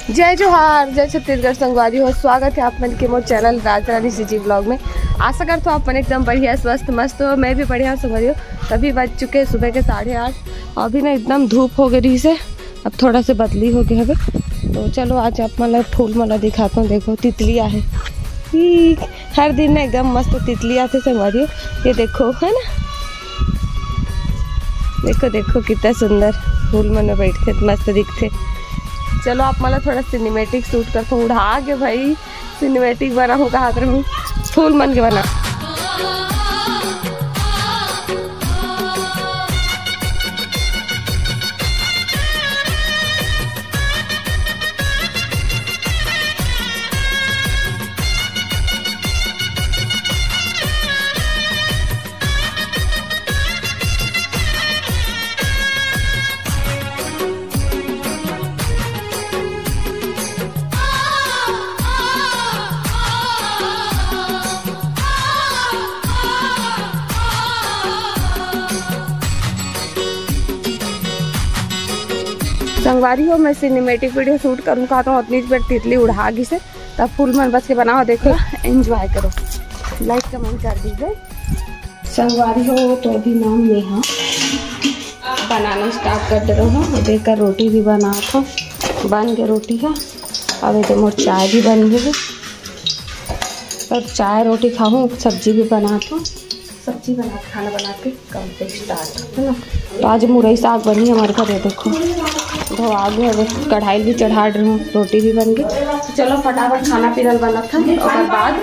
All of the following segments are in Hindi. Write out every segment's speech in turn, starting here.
जय जोहार, जय छत्तीसगढ़ संगवारी हो। स्वागत है आप मन के मोर चैनल राज रानी सीजी ब्लॉग में। आशा करता हूँ अपन एकदम बढ़िया स्वस्थ मस्त हो। मैं भी बढ़िया संगवारी हो। तभी बज चुके सुबह के 8:30। अभी ना एकदम धूप हो गई से, अब थोड़ा से बदली हो गया है। तो चलो आज आप मतलब फूल मला दिखाता हूँ। देखो तितलियाँ है, हर दिन ना एकदम मस्त तितलियाँ थे संगवारी हो। ये देखो है ना, देखो देखो कितना सुंदर फूल मन में बैठ के मस्त दिखते। चलो आप मतलब थोड़ा सिनेमेटिक शूट करता हूँ। उड़ा के भाई सिनेमेटिक बना हूँ, कहा हूँ फूल मन के बना। संगवारी हो मैं सिनेमेटिक वीडियो शूट करूँ कहा तो उतनी देर तितली उड़ा गई से, तब फूल मन बच के बनाओ। देखो एंजॉय करो, लाइक कमेंट कर दीजिए। संगवारी हो तो अभी नाम नेहा बनाना स्टार्ट कर दे रहा हूँ। देखकर रोटी भी बना था, बन के रोटी है। अब तो मोर चाय भी बन गई है। अब चाय रोटी खाऊँ, सब्जी भी बना था। सब्जी बना खाना बना के कम से स्टार्ट है ना। तो आज मुरई साग बनी हमारे घर है। देखो तो आगे कढ़ाई भी चढ़ा रही हूँ, रोटी भी बन गई। तो चलो फटाफट खाना पीना बना था और बाद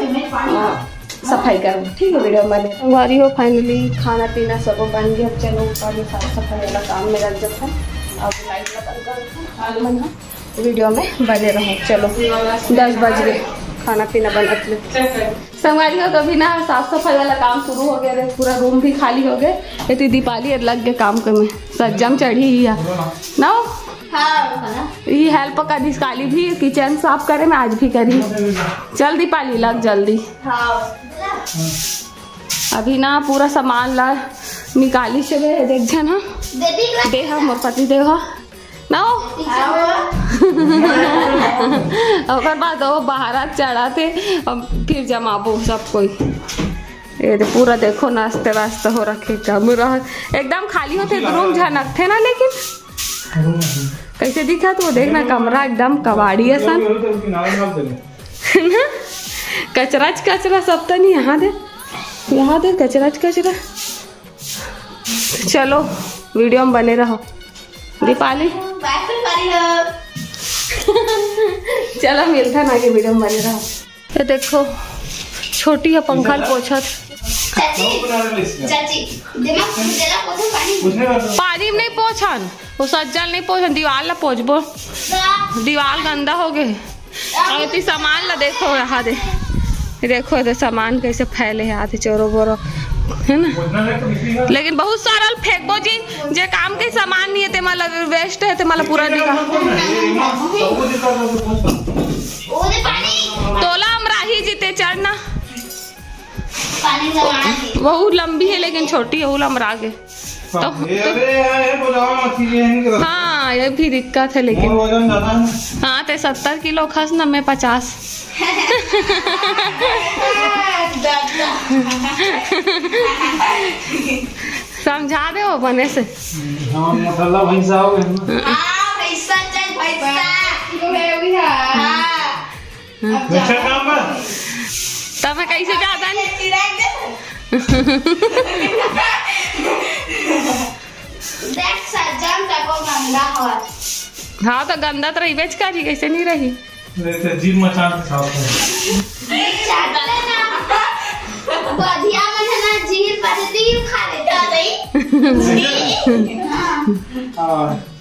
सफाई करूँ, ठीक है। वीडियो बने संगवारी हो फाइनली खाना पीना सब बन गया। अब चलो ऊपर में साफ सफाई वाला काम में लग जाता है। अब लाइट बंद कर वीडियो में बने रहो। चलो 10 बज गए, खाना पीना बना संगवारी हो तो अभी ना साफ सफाई वाला काम शुरू हो गया। पूरा रूम भी खाली हो गए। ये तो दीपाली लग गए काम में, सज्जम चढ़ी ही है ना। ये हेल्प कर दी काली भी किचन साफ करे, मैं आज भी करी। चल दीपाली लग जल्दी। अभी ना पूरा सामान ला निकाली से देख जा ना, देहा मोर पति देहा ना और बाद वो बाहर चढ़ाते और फिर जमाबो सब कोई। ये तो पूरा देखो नाश्ते वास्ते हो रखे, एकदम खाली होते रूम झनक थे ना। लेकिन कैसे दिखा तो देखना, कमरा एकदम कबाड़ी सन कचरा कचरा सब तो नहीं। यहाँ दे कचरा कचरा। चलो वीडियो में बने रहो दीपाली। चलो मिलता ना कि वीडियो में बने रहो। ये देखो छोटी है पंखा पोछत पानी में नहीं पोछन, वो सज्जल नहीं पोछन, दीवार ला पोछबो। दीवार गंदा हो गए। और सामान ला देखो, यहाँ दे देखो तो सामान कैसे फैले है आधे चोरो बोरो है ना। लेकिन बहुत सारा फेंकबो जी, जे काम के सामान नहीं है ते मतलब वेस्ट है ते मतलब पूरा दिखा। तोला अमराही जीते चढ़ना, वो लंबी है लेकिन छोटी है, वो लमरा गए तो हाँ ये भी दिक्कत है। लेकिन हाँ ते 70 किलो खस न, मैं 50। समझा दे वो बने से। तब मैं कैसे जाता नहीं। हाँ तो गंदा तो रही बेच करी, कैसे नहीं रही। जीव मचान के साथ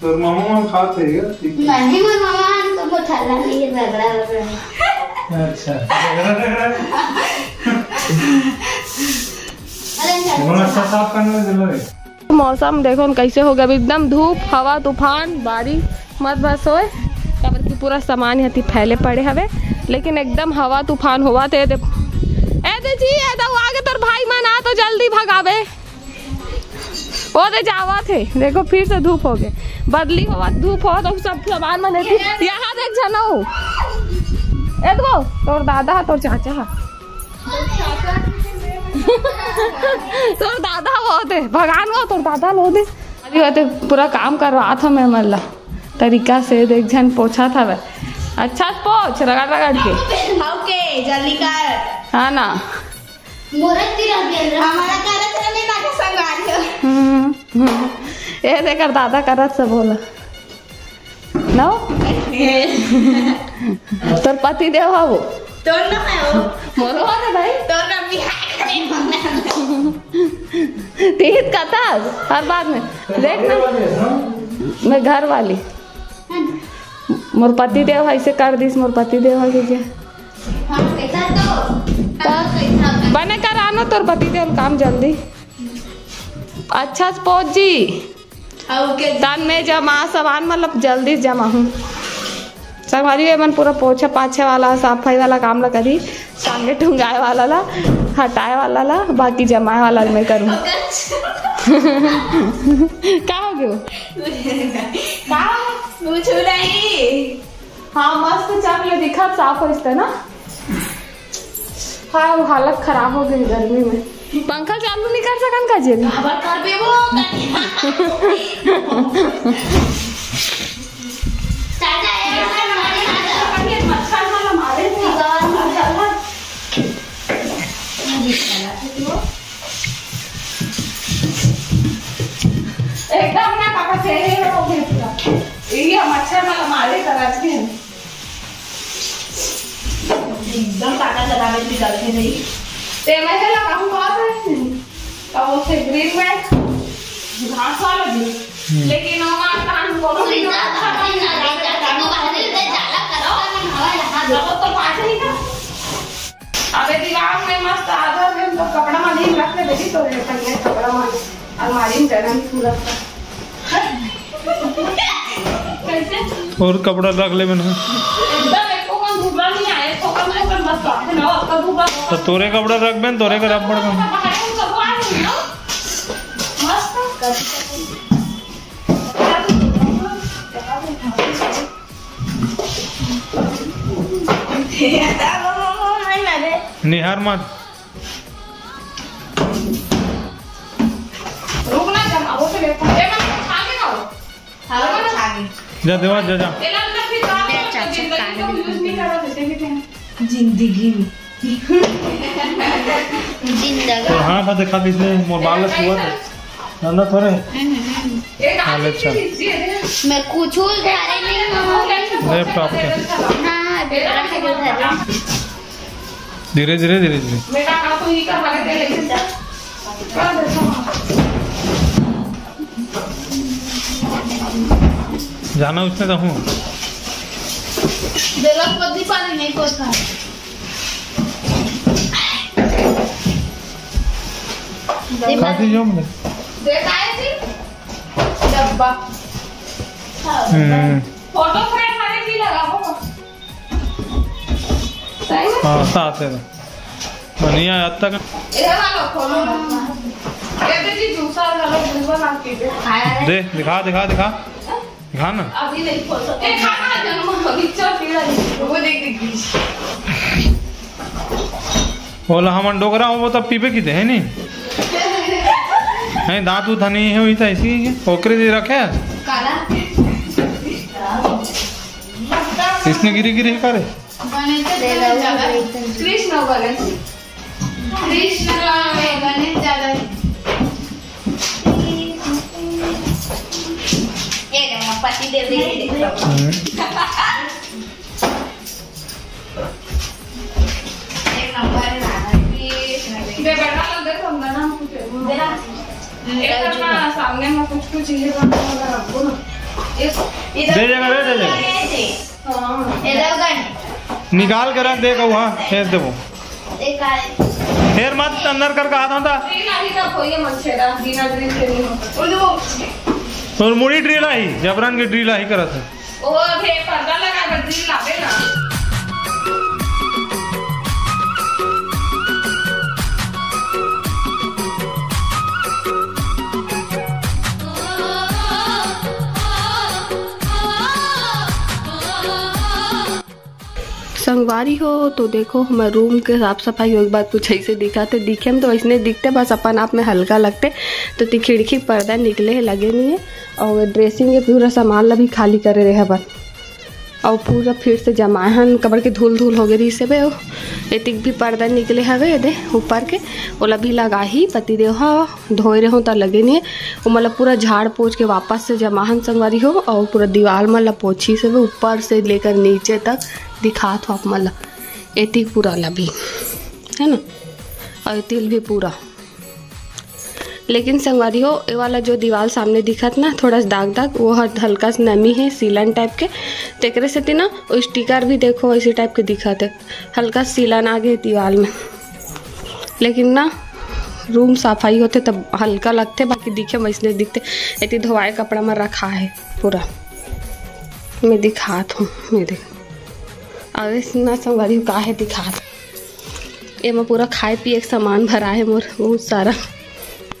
तो मामा खाते नहीं, मामा तो मसाला नहीं रगड़ा रगड़ा। अच्छा साफ करने। मौसम देखो कैसे हो गया, एकदम धूप हवा तूफान बारिश मत बस होए। तब की पूरा सामान यहाँ फैले पड़े हवे, लेकिन एकदम हवा तूफान हुआ थे। ए जी आगे तोर भाई मन आ तो जल्दी भगावे। वो तो जावा थे, देखो फिर से धूप हो गए। बदली हो धूप हो तो सब सामान में लेती। यहाँ देख जानो एदगो तोर दादा तोर चाचा तोर दादा बहुत है भगवान वो तोर दादा लो दे अभी होते पूरा काम करवा था मैं मल्ला तरीका से देख जन पोछा था वह अच्छा पोछ रगड़ रगड़ के ओके जल्दी कर। हाँ ना हमारा करत रहे ना संगारियो ये देकर दादा करत से बोला नो तोर पति देव हो तो ना है वो मोरो है भाई तो ना बिहार करे तीत कथा हर बात में देख ना मैं घर वाली मोर पति देव ऐसे कर दिस मोर पति देव है के हां कैसा तो बने कर आनो तोर पति देव काम जल्दी अच्छा से पहुंच जी ओके तन में जमा सामान मतलब जल्दी जमा हूँ संगवारी मन पूरा पोछा पाछे वाला सफाई वाला काम ला करी सामने ठुंगाए वाला ला हटाए वाला ला बाकी जमाए वाला मैं करूँ क्या हो गयो का पूछ नहीं हाँ मस्त चाप ले दिखा साफ हो इसका ना हाँ वो हालत खराब हो गई गर्मी में पंखा चालू नहीं कर सकन का जी अब कर बे वो चाचा ये मच्छर वाला मारे एकदम ना पापा फेरे हो गया ये मच्छर वाला मारे कराज के एकदम काटा लगावे भी गलती नहीं ते मैं लगा हम बात है तो वो से ग्रीन में घास वाला भी लेकिन हमारा कान को नहीं अच्छा नहीं लगा कानों बाहर से जाला करो हवा लगा दो तो पास ही का अबे दीवार में मस्त आधा में तो कपड़ा में नहीं रख के देखी तो ये कपड़ा में अलमारी में जगह पूरा कैसे और कपड़ा रख ले मैंने एकदम एको कौन धुबला नहीं आए तो कम से कम मत रख ना आपका धुबला तो तोरे कपड़ा रख बेन तोरे का रख पड़ निहार मत रुकना जमा वो तो देखो ए मैं खा के ना हां छागी जा देवा जा जा एला अंदर फिर काम यूज नहीं करो जैसे भी थे जिंदगी में जिंदगी तो हाँ बस देखा इसने मोबाइल हुआ था ना थोड़े एक आदमी चीज मैं कुछ घरे नहीं लैपटॉप के हां बेटा है घर धीरे धीरे धीरे धीरे बेटा का तो ही करवा के लेके जा जाना उसने तो हूँ जरूरत पड़ती पानी नहीं कोसा काफी जो मुझे देखा है जी डब्बा फोटो फ्रेम वाले भी लगाओ सही है हाँ साथ है बढ़िया अब तक ये वाला खोलो ये तो जी दूसरा वाला बुलवा ना कीजिए दे दिखा दिखा दिखा दिखा ना अभी नहीं खोल सकते ए खाना जन्म अभी चल पीड़ा वो देख देख बोला हम डोगरा हो वो तब पीपे की थे है नहीं है दांत उत नहीं है वही था इसी ओकरे दे रखे काला इसने गिरी गिरी करे बने तो दे दो कृष्ण गणेश कृष्ण में गणेश ज्यादा ये रे पति देव एक नंबर है बे बेटा लोग देखो हम ना कुछ देना एक ना सामने में कुछ कुछ चीजें बना रखो ना दे जगह हां इधर गण निकाल कर रख देगा वहाँ फेंक दे वो एक आए फिर मत अंदर करके हाथ होता ड्रिल आही का कोई मंचेरा बिना ड्रिल के नहीं होता तो मुड़ी ड्रिल आई जबरन की ड्रिल आई करत है वो अभी पर्दा लगा कर ड्रिल लावे ना संगवारी हो तो देखो हमारे रूम के साफ सफाई हो, एक बार कुछ ऐसे दिखाते, दिखे में तो वैसे दिखते, बस अपन आप में हल्का लगते। तो ती खिड़की पर्दा निकले लगे नहीं है, और ड्रेसिंग के पूरा सामान ला भी खाली करे रहे बन, और पूरा फिर से जमाहन कबर के धूल धूल हो गई से बे। एतिक भी पर्दा निकले हवे दे ऊपर के, ओला भी लगा ही पति देव हाँ धोए रहो तो लगे नहीं है। वो मतलब पूरा झाड़ पोछ के वापस से जमाहन संगवारी हो, और पूरा दीवार मतलब पोछी से ऊपर से लेकर नीचे तक दिखात हो आप मतलब एतिक पूरा लभी है ना, और तिल भी पूरा। लेकिन संगवारी हो ये वाला जो दीवार सामने दिखत ना थोड़ा सा दाग दाग, वो हल्का सा नमी है सीलन टाइप के, तेकरे से ना वो स्टिकर भी देखो इसी टाइप के दिखत है, हल्का सीलन आ गए दीवार में। लेकिन ना रूम सफाई होते तब हल्का लगते, बाकी दिखे वैसे दिखते। इतनी धोवाए कपड़ा में रखा है पूरा, मैं दिखात हूँ, मैं देख अरे ना संगवारी का है दिखात। ये मैं पूरा खाए पिए के सामान भरा है मोर बहुत सारा,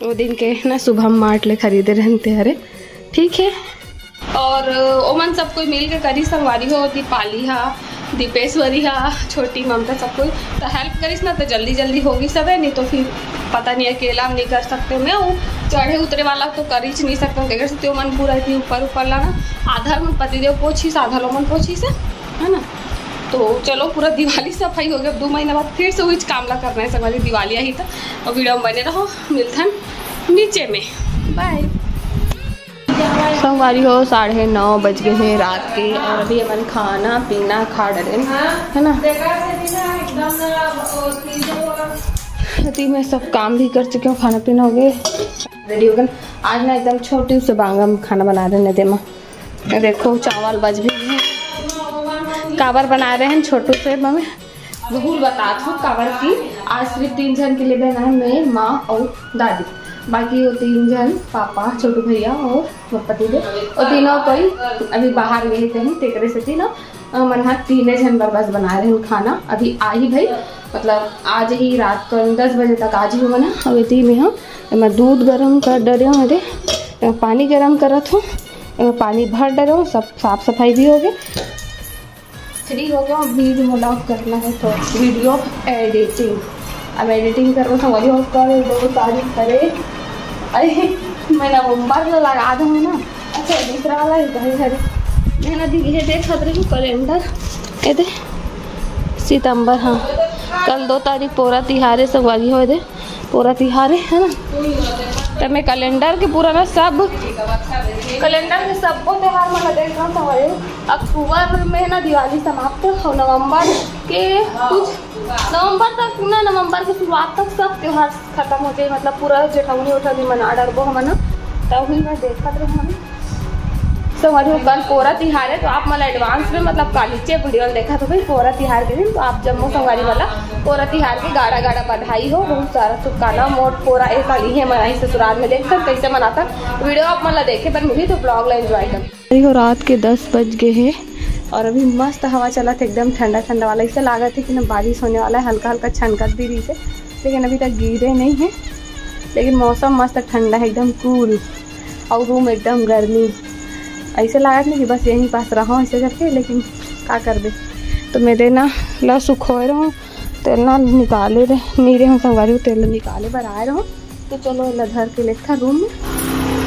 वो दिन के ना सुबह मार्ट ले खरीदे रहते हरे, ठीक है। और ओमन सब कोई मिल के करी संगवारी हो, दीपाली हा, दीपेश्वरी हा, छोटी ममता सब कोई तो हेल्प करीस ना तो जल्दी जल्दी होगी सब है, नहीं तो फिर पता नहीं अकेला हम नहीं कर सकते। मैं वो चढ़े उतरे वाला तो कर ही नहीं सकता, देख सकते हो मन पूरा इतनी ऊपर ऊपर लाना, आधा में पतिदेव पोछी से आधा लोमन पोछी से है ना। तो चलो पूरा दिवाली सफाई हो गया, 2 महीने बाद फिर से वही काम ला करना है संगवारी, दिवाली आई था। और वीडियो में बने रहो, मिलथन नीचे में, बाय। संगवारी हो 9:30 बज गए हैं रात के, और अभी अपन खाना पीना खा डरे है ना। अभी मैं सब काम भी कर चुकी हूँ, खाना पीना हो गए, रेडी हो गए। आज ना एकदम छोटी से बांगा में खाना बना रहे हैं देमा, देखो चावल बज भी है, काबर बना रहे हैं छोटू से। मम्मी जरूर बता दो काबर की आज सिर्फ 3 जन के लिए बनाए, मैं माँ और दादी, बाकी वो 3 जन पापा छोटू भैया और पति देव, और तीनों कोई अभी बाहर गए थे, तेकरे से तीनों मन 3 जन बस बना रहे हैं खाना। अभी आ ही भाई मतलब आज ही रात को 10 बजे तक आज ही बना। अब इतनी में हाँ मैं दूध गर्म कर डरे हूँ, मेरे पानी गर्म करत हूँ, पानी भर डरे हूँ, सब साफ सफाई भी हो गए, फ्री हो गया। वीडियो व्लॉग करना है तो वीडियो एडिटिंग, अब एडिटिंग करो संगवारी हो कर 2 तारीख करे। अरे मैं नवंबर में लगा दूँ ना, अच्छा दूसरा वाला ही हरी मैंने दी है, देख रही हूँ कैलेंडर, ये दे सितंबर, हाँ कल 2 तारीख पूरा तिहार है संगवारी हो, दे पूरा तिहार है ना। तो मैं कैलेंडर के पूरा ना सब कैलेंडर के सबको त्यौहार में देख रहा हूँ। अक्टूबर में ना दिवाली समाप्त, और नवंबर के कुछ नवंबर के शुरुआत तक सब त्यौहार खत्म हो जाए, मतलब पूरा जेठौनी उठौनी मना डरबो हम ना। तब ही मैं देखत रही हूँ संगवारी कल पूरा तिहार है, तो आप मतलब एडवांस में मतलब कालीचे वीडियो देखा तो भाई पूरा तिहार के दिन, तो आप जम्मू संगवारी वाला पूरा तिहार की गाढ़ा गाढ़ा बधाई हो, बहुत सारा शुभकामना मोट पूरा एक साल ही है मनाई ससुराल में, देख कर कैसे मनाता वीडियो आप मतलब देखे पर मिली तो ब्लॉग ला एंजॉय कर। रात के 10 बज गए हैं, और अभी मस्त हवा चला था, एकदम ठंडा ठंडा वाला, इससे लगा था कि ना बारिश होने वाला है, हल्का हल्का छनकत भी रही से, लेकिन अभी तक गिरे नहीं है। लेकिन मौसम मस्त ठंडा है, एकदम कूल, और रूम एकदम गर्मी, ऐसे लगा नहीं कि बस यहीं पास रहा ऐसे करके, लेकिन क्या कर दे। तो मेरे ना ला सुखोए रहो, तेल ना निकाले रहे नीरे हूँ संगवारी, तेल निकाले पर आए रहो। तो चलो लधर के लेखा रूम में,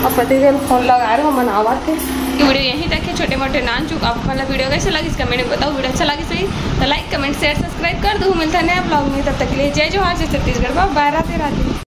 और पति देव फोन लगा रहे हो मनावा थे। वीडियो यहीं तक है, छोटे मोटे नान चुक आप मतलब वीडियो कैसे लगी इसका मैंने बताओ, वीडियो अच्छा लगी सही तो लाइक कमेंट शेयर सब्सक्राइब कर दो। मिलता है नया ब्लॉग में, तब तक के लिए जय जोहार, जय छत्तीसगढ़, बाय, राधे राधे।